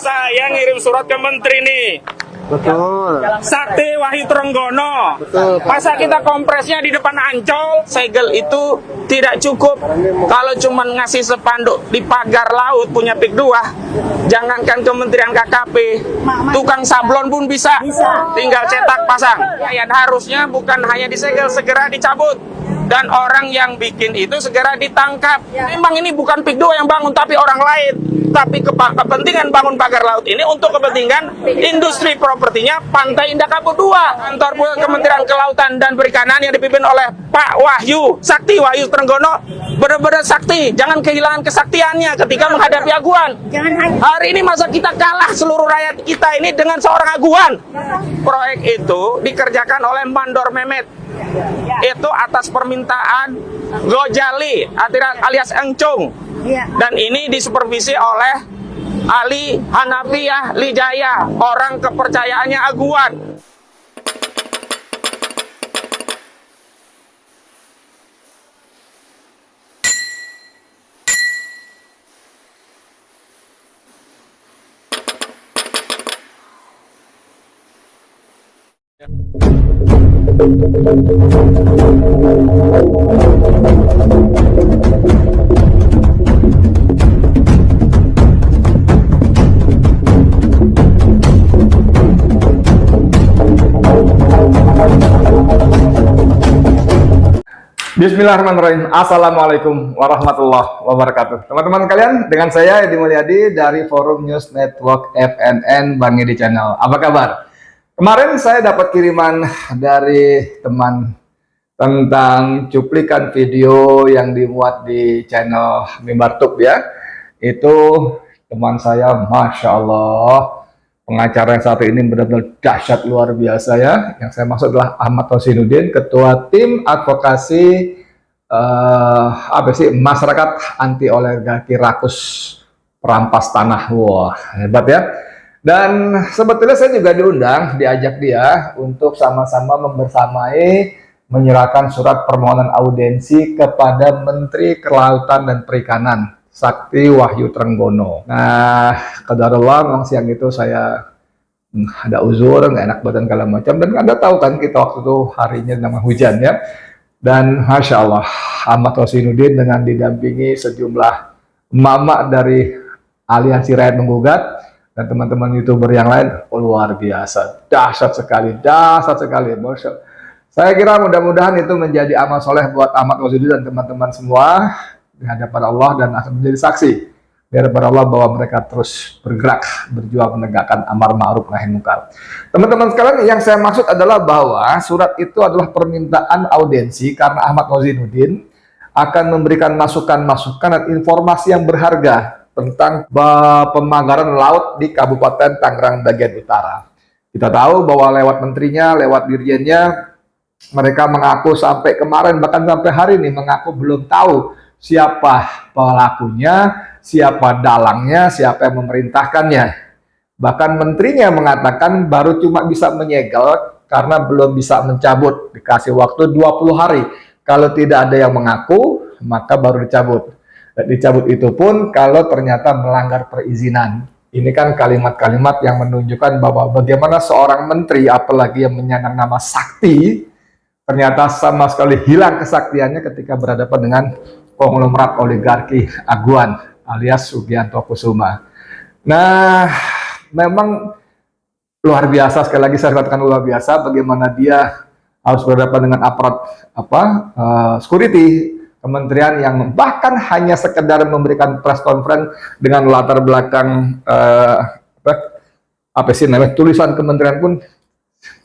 Saya ngirim surat ke menteri nih. Betul. Sakti Wahyu Trenggono. Betul. Masa kita kompresnya di depan Ancol, segel itu tidak cukup. Kalau cuma ngasih spanduk di pagar laut punya PIK 2, jangankan Kementerian KKP, tukang sablon pun bisa. Tinggal cetak pasang. Ya, harusnya bukan hanya disegel, segera dicabut. Dan orang yang bikin itu segera ditangkap. Memang ini bukan PIK 2 yang bangun, tapi orang lain. Tapi kepentingan bangun pagar laut ini untuk kepentingan industri propertinya Pantai Indah Kapuk 2. Kantor Kementerian Kelautan dan Perikanan yang dipimpin oleh Pak Wahyu, Sakti Wahyu Trenggono, benar-benar sakti. Jangan kehilangan kesaktiannya ketika menghadapi aguan. Hari ini masa kita kalah seluruh rakyat kita ini dengan seorang aguan. Proyek itu dikerjakan oleh Mandor Mehmet. Itu atas permintaan Gojali alias Engcung. Dan ini disupervisi oleh Ali Hanafiah Lijaya, orang kepercayaannya aguan. Bismillahirrahmanirrahim. Assalamualaikum warahmatullahi wabarakatuh. Teman-teman kalian, dengan saya Edi Mulyadi dari Forum News Network FNN Bang Edi Channel. Apa kabar? Kemarin saya dapat kiriman dari teman tentang cuplikan video yang dimuat di channel Mimbar Tube ya. Itu teman saya, Masya Allah, pengacara yang satu ini benar-benar dahsyat luar biasa ya. Yang saya maksud adalah Ahmad Rosinuddin, Ketua Tim Advokasi Masyarakat Anti Oligarki Rakus Perampas Tanah. Wah, hebat ya. Dan sebetulnya saya juga diajak dia untuk sama-sama membersamai menyerahkan surat permohonan audiensi kepada Menteri Kelautan dan Perikanan Sakti Wahyu Trenggono. Nah, qadarullah memang siang itu saya ada uzur, nggak enak badan segala macam, dan Anda tahu kan kita waktu itu harinya namanya hujan ya. Dan Masya Allah, Ahmad Rosinuddin dengan didampingi sejumlah mama dari Aliansi Rakyat Menggugat dan teman-teman YouTuber yang lain, luar biasa, dahsyat sekali, Masya Allah. Saya kira mudah-mudahan itu menjadi amal soleh buat Ahmad Rosinuddin dan teman-teman semua di hadapan Allah, dan akan menjadi saksi di hadapan Allah bahwa mereka terus bergerak, berjuang menegakkan amar ma'ruf nahi munkar. Teman-teman sekalian, yang saya maksud adalah bahwa surat itu adalah permintaan audiensi karena Ahmad Rosinuddin akan memberikan masukan-masukan dan informasi yang berharga tentang pemagaran laut di Kabupaten Tangerang bagian utara. Kita tahu bahwa lewat menterinya, lewat dirjennya, mereka mengaku sampai kemarin, bahkan sampai hari ini mengaku belum tahu siapa pelakunya, siapa dalangnya, siapa yang memerintahkannya. Bahkan menterinya mengatakan baru cuma bisa menyegel karena belum bisa mencabut. Dikasih waktu 20 hari. Kalau tidak ada yang mengaku, maka baru dicabut. Dan dicabut itu pun kalau ternyata melanggar perizinan. Ini kan kalimat-kalimat yang menunjukkan bahwa bagaimana seorang menteri, apalagi yang menyandang nama sakti, ternyata sama sekali hilang kesaktiannya ketika berhadapan dengan konglomerat oligarki aguan alias Sugianto Kusuma. Nah, memang luar biasa, sekali lagi saya katakan luar biasa bagaimana dia harus berhadapan dengan aparat security kementerian yang bahkan hanya sekedar memberikan press conference dengan latar belakang tulisan kementerian pun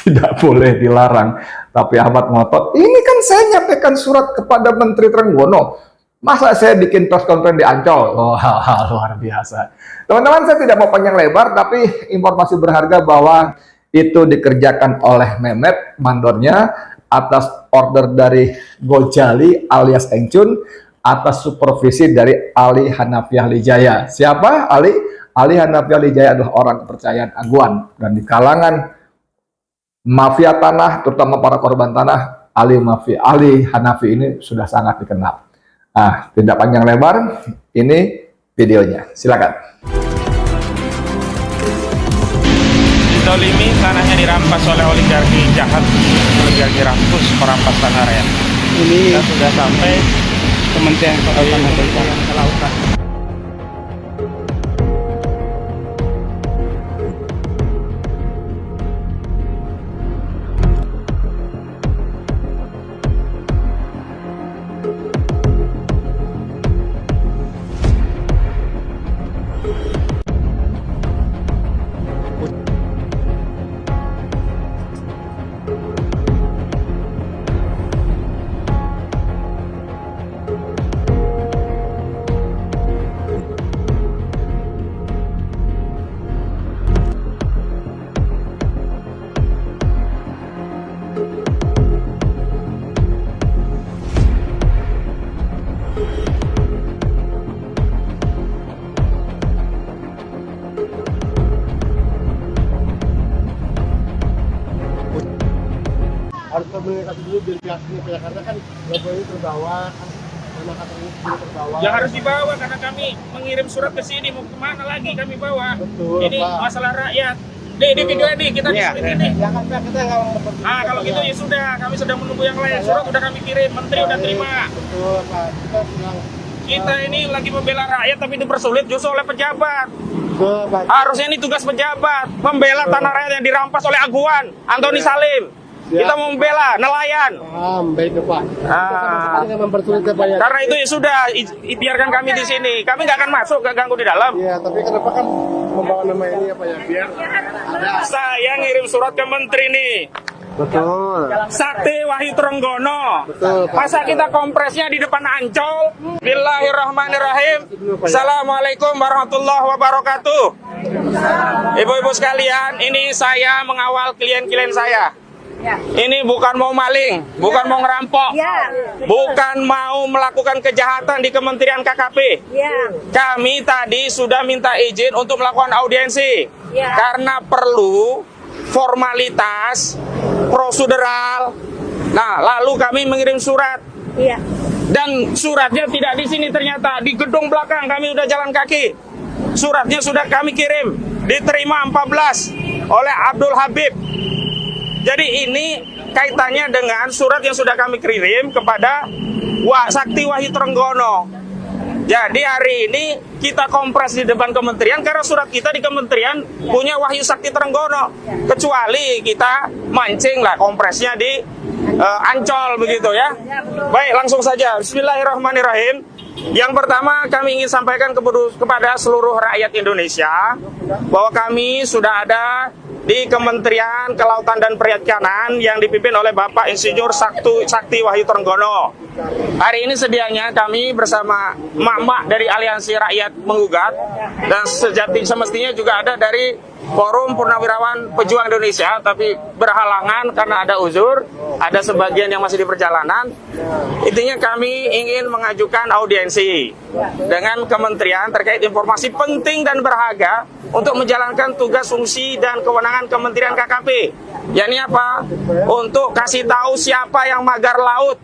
tidak boleh dilarang. Tapi Ahmad ngotot, ini kan saya nyampaikan surat kepada Menteri Trenggono, masa saya bikin press conference di Ancol? Oh, luar biasa. Teman-teman, saya tidak mau panjang lebar, tapi informasi berharga bahwa itu dikerjakan oleh Mehmet, mandornya, atas order dari Gojali alias Engcun, atas supervisi dari Ali Hanafiah Lijaya. Siapa? Ali Hanafiah Lijaya adalah orang kepercayaan aguan, dan di kalangan mafia tanah, terutama para korban tanah, Ali Hanafi ini sudah sangat dikenal. Nah, tidak panjang lebar, ini videonya. Silakan. dizolimi, tanahnya dirampas oleh oligarki jahat, oligarki rakus, perampas tanah rakyat. Ini Kita sudah sampai Kementerian Kelautan dan Perikanan. Harus komunikasi dulu biar pihak ini karena kan logo ini terbawa kan, nama kata ini terbawa. yang harus dibawa karena kami mengirim surat ke sini, mau kemana lagi kami bawa? Betul, Ini Pak. masalah rakyat. Di video ini kita di sini. Ya kan pihak kita nggak mau Kalau gitu ya sudah, kami sedang menunggu yang lain. Surat udah kami kirim, menteri udah terima. Betul Pak, kita bilang Kita ini lagi membela rakyat tapi dipersulit justru oleh pejabat. betul Pak. Harusnya ini tugas pejabat, membela tanah rakyat yang dirampas oleh Aguan, Antoni Salim. Kita mau membela nelayan. Paham, baik Pak. Kita sama sekali nggak mempersulit Pak ya. Karena itu ya sudah, biarkan kami di sini. Kami nggak akan masuk, nggak ganggu di dalam. Iya, tapi kenapa kan membawa nama ini ya Pak ya, biar ada. Saya ngirim surat ke menteri nih. Betul. Sakti Wahyu Trenggono. Betul, Pak. Masa kita kompresnya di depan Ancol? Bismillahirrahmanirrahim. Assalamualaikum warahmatullahi wabarakatuh. Ibu-ibu sekalian, ini saya mengawal klien-klien saya. Ini bukan mau maling, bukan mau ngerampok, bukan mau melakukan kejahatan di Kementerian KKP. Kami tadi sudah minta izin untuk melakukan audiensi karena perlu formalitas prosedural. Nah, lalu kami mengirim surat. Dan suratnya tidak di sini ternyata, di gedung belakang kami udah jalan kaki. Suratnya sudah kami kirim, diterima 14 oleh Abdul Habib. Jadi ini kaitannya dengan surat yang sudah kami kirim kepada Sakti Wahyu Trenggono. Jadi hari ini kita kompres di depan kementerian karena surat kita di kementerian punya Wahyu Sakti Trenggono. Kecuali kita mancing lah kompresnya di Ancol begitu ya. Baik, langsung saja. Bismillahirrahmanirrahim. Yang pertama kami ingin sampaikan kepada seluruh rakyat Indonesia bahwa kami sudah ada di Kementerian Kelautan dan Perikanan yang dipimpin oleh Bapak Insinyur Sakti Wahyu Trenggono. Hari ini sedianya kami bersama emak-emak dari Aliansi Rakyat Menggugat dan semestinya juga ada dari Forum Purnawirawan Pejuang Indonesia, tapi berhalangan karena ada uzur, ada sebagian yang masih di perjalanan. Intinya kami ingin mengajukan audiensi dengan kementerian terkait informasi penting dan berharga untuk menjalankan tugas, fungsi, dan kewenangan Kementerian KKP. Yakni apa? Untuk kasih tahu siapa yang magar laut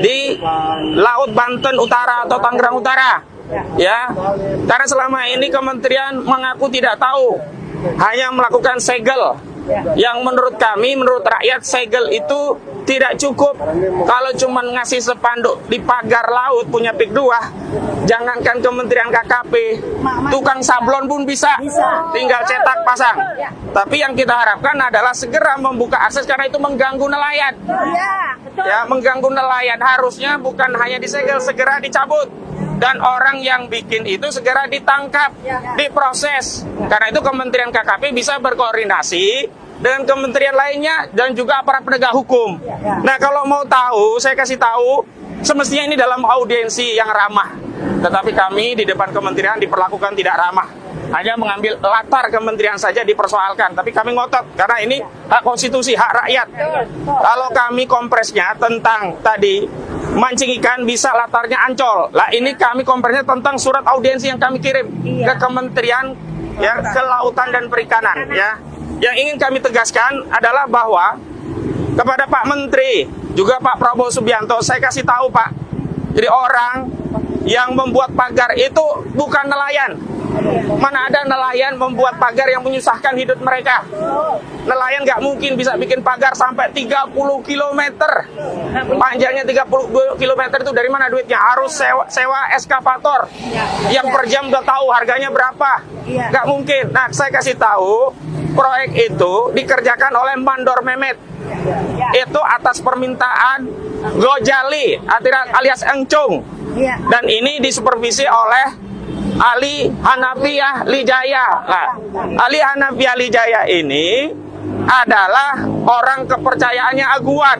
di Laut Banten Utara atau Tangerang Utara. Ya, karena selama ini kementerian mengaku tidak tahu, hanya melakukan segel. Yang menurut kami, menurut rakyat, segel itu tidak cukup. Kalau cuma ngasih spanduk di pagar laut punya PIK 2, jangankan Kementerian KKP, tukang sablon pun bisa. Tinggal cetak pasang. Tapi yang kita harapkan adalah segera membuka akses karena itu mengganggu nelayan. Ya, mengganggu nelayan. Harusnya bukan hanya disegel, segera dicabut. Dan orang yang bikin itu segera ditangkap, diproses. Karena itu Kementerian KKP bisa berkoordinasi dengan kementerian lainnya dan juga aparat penegak hukum. Nah, kalau mau tahu, saya kasih tahu, semestinya ini dalam audiensi yang ramah. Tetapi kami di depan kementerian diperlakukan tidak ramah. Hanya mengambil latar kementerian saja dipersoalkan. Tapi kami ngotot, karena ini hak konstitusi, hak rakyat. Kalau kami kompresnya tentang tadi mancing ikan bisa latarnya Ancol. Lah ini kami kompresnya tentang surat audiensi yang kami kirim ke Kementerian ya Kelautan dan Perikanan ya. Yang ingin kami tegaskan adalah bahwa kepada Pak Menteri juga Pak Prabowo Subianto, saya kasih tahu Pak. Jadi orang Yang membuat pagar itu bukan nelayan. Mana ada nelayan membuat pagar yang menyusahkan hidup mereka. Nelayan nggak mungkin bisa bikin pagar sampai 30 km. Panjangnya 30 km itu dari mana duitnya? Harus sewa eskavator. Yang per jam udah tahu harganya berapa. Nggak mungkin. Nah, saya kasih tahu, proyek itu dikerjakan oleh Mandor Mehmet. Itu atas permintaan Gojali alias Engcung. Dan ini disupervisi oleh Ali Hanafiah Lijaya. Nah, Ali Hanafiah Lijaya ini adalah orang kepercayaannya Aguan.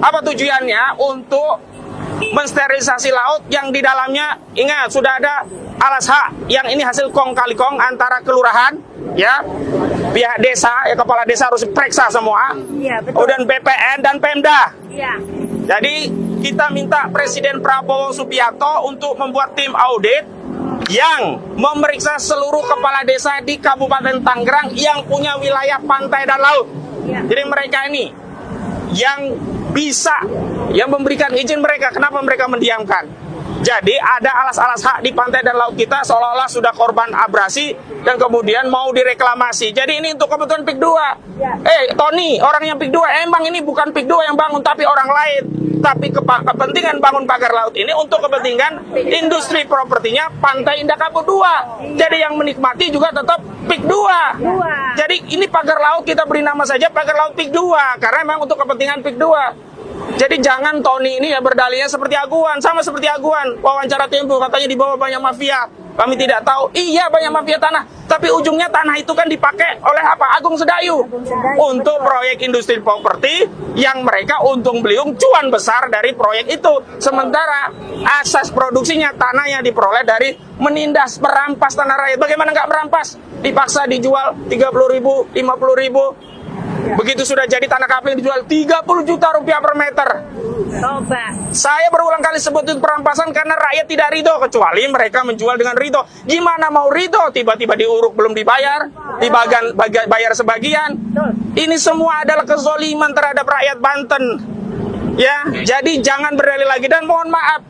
Apa tujuannya? Untuk mensterilisasi laut yang di dalamnya, ingat, sudah ada alas hak yang ini hasil kong kali kong antara kelurahan, ya, pihak desa, ya, kepala desa harus periksa semua, kemudian BPN dan Pemda. Jadi kita minta Presiden Prabowo Subianto untuk membuat tim audit yang memeriksa seluruh kepala desa di Kabupaten Tangerang yang punya wilayah pantai dan laut. Jadi mereka ini yang bisa, yang memberikan izin mereka, kenapa mereka mendiamkan? Jadi ada alas-alas hak di pantai dan laut kita seolah-olah sudah korban abrasi dan kemudian mau direklamasi. Jadi ini untuk kebutuhan PIK 2. Tony, orang yang PIK 2, emang ini bukan PIK 2 yang bangun tapi orang lain. Tapi kepentingan bangun pagar laut ini untuk kepentingan industri propertinya Pantai Indah Kapuk 2. Jadi yang menikmati juga tetap PIK 2. Jadi ini pagar laut kita beri nama saja pagar laut PIK 2 karena memang untuk kepentingan PIK 2. Jadi jangan Tony ini ya berdalihnya seperti Aguan, sama seperti Aguan. Wawancara Tempo katanya di bawah banyak mafia. Kami tidak tahu. Iya, banyak mafia tanah, tapi ujungnya tanah itu kan dipakai oleh apa? Agung Sedayu untuk proyek industri properti yang mereka untung beliung cuan besar dari proyek itu. Sementara asas produksinya tanahnya diperoleh dari menindas, merampas tanah rakyat. Bagaimana nggak merampas? Dipaksa dijual 30.000, 50.000. Begitu sudah jadi tanah kapling dijual 30 juta rupiah per meter. Coba. Saya berulang kali sebut itu perampasan karena rakyat tidak ridho, kecuali mereka menjual dengan ridho. Gimana mau ridho? Tiba-tiba diuruk belum dibayar, bayar sebagian. Ini semua adalah kezoliman terhadap rakyat Banten. Ya, jadi jangan berdalih lagi dan mohon maaf.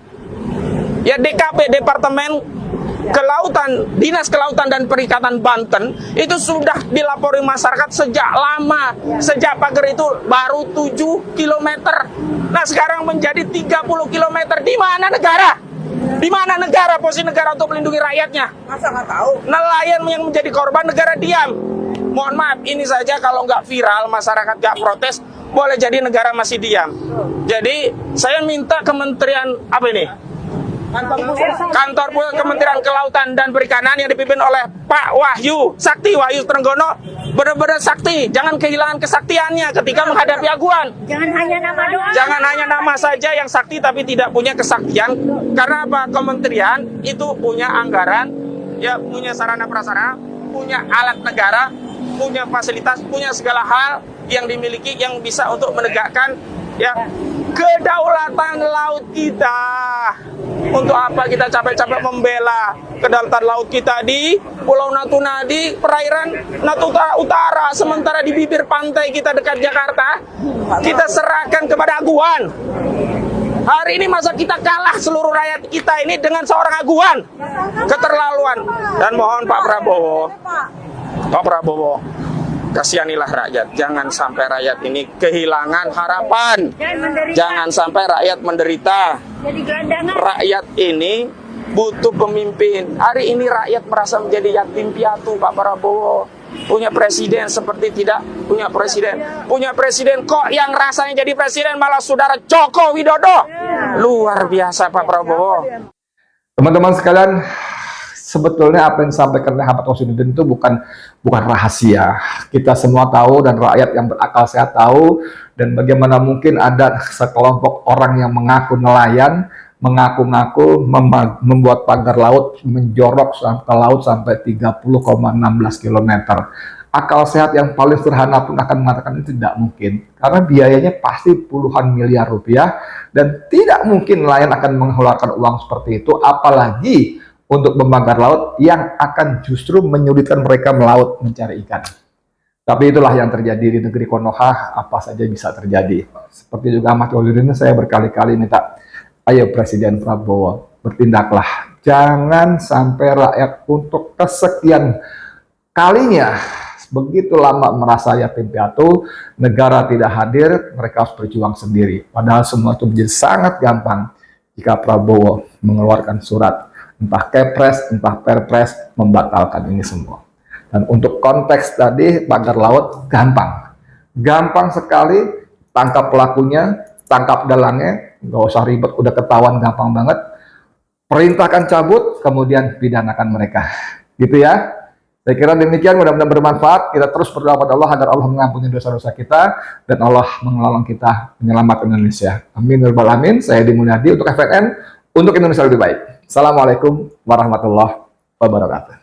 Ya, DKP Departemen Kelautan, Dinas Kelautan dan Perikanan Banten itu sudah dilapori masyarakat sejak lama. Sejak pagar itu baru 7 km. Nah, sekarang menjadi 30 km. Di mana negara? Di mana negara, posisi negara untuk melindungi rakyatnya? Masa nggak tahu? Nelayan yang menjadi korban, negara diam. Mohon maaf, ini saja kalau nggak viral, masyarakat nggak protes, boleh jadi negara masih diam. Jadi saya minta Kementerian apa ini? Kantor Kementerian Kelautan dan Perikanan yang dipimpin oleh Pak Wahyu Trenggono benar-benar sakti, jangan kehilangan kesaktiannya ketika menghadapi Aguan. Jangan hanya nama doang. Jangan hanya nama saja yang sakti tapi tidak punya kesaktian. Karena apa? Kementerian itu punya anggaran, ya punya sarana prasarana, punya alat negara, punya fasilitas, punya segala hal yang dimiliki yang bisa untuk menegakkan ya kedaulatan laut kita. Untuk apa kita capek-capek membela kedaulatan laut kita di Pulau Natuna, di perairan Natuna Utara, sementara di bibir pantai kita dekat Jakarta kita serahkan kepada Aguan. Hari ini masa kita kalah seluruh rakyat kita ini dengan seorang Aguan? Keterlaluan. Dan mohon Pak Prabowo, kasihanilah rakyat. Jangan sampai rakyat ini kehilangan harapan. Jangan sampai rakyat menderita. Jadi gelandangan. Rakyat ini butuh pemimpin. Hari ini rakyat merasa menjadi yatim piatu, Pak Prabowo. Punya presiden seperti tidak punya presiden. Punya presiden kok yang rasanya jadi presiden malah saudara Joko Widodo. Luar biasa Pak Prabowo. Teman-teman sekalian, sebetulnya apa yang disampaikan oleh Ahmad Rosinuddin itu bukan rahasia. Kita semua tahu dan rakyat yang berakal sehat tahu. Dan bagaimana mungkin ada sekelompok orang yang mengaku nelayan, mengaku-ngaku membuat pagar laut menjorok ke laut sampai 30,16 km. Akal sehat yang paling sederhana pun akan mengatakan itu tidak mungkin. Karena biayanya pasti puluhan miliar rupiah. Dan tidak mungkin nelayan akan mengeluarkan uang seperti itu. Apalagi untuk membakar laut yang akan justru menyulitkan mereka melaut mencari ikan. Tapi itulah yang terjadi di negeri Konoha, apa saja bisa terjadi. Seperti juga Ahmad Rosinuddin, saya berkali-kali minta, ayo Presiden Prabowo, bertindaklah. Jangan sampai rakyat untuk kesekian kalinya begitu lama merasa yatim piatu, negara tidak hadir, mereka harus berjuang sendiri. Padahal semua itu menjadi sangat gampang jika Prabowo mengeluarkan surat, entah Kepres, entah Perpres, membatalkan ini semua. Dan untuk konteks tadi, pagar laut, gampang. Gampang sekali, tangkap pelakunya, tangkap dalangnya, nggak usah ribet, udah ketahuan gampang banget. Perintahkan cabut, kemudian pidanakan mereka. Gitu ya. Saya kira demikian, mudah-mudahan bermanfaat. Kita terus berdoa pada Allah agar Allah mengampuni dosa-dosa kita dan Allah menolong kita menyelamatkan Indonesia. Amin ya rabbal alamin. Saya Edi Mulyadi untuk FNN, untuk Indonesia lebih baik. Assalamualaikum warahmatullahi wabarakatuh.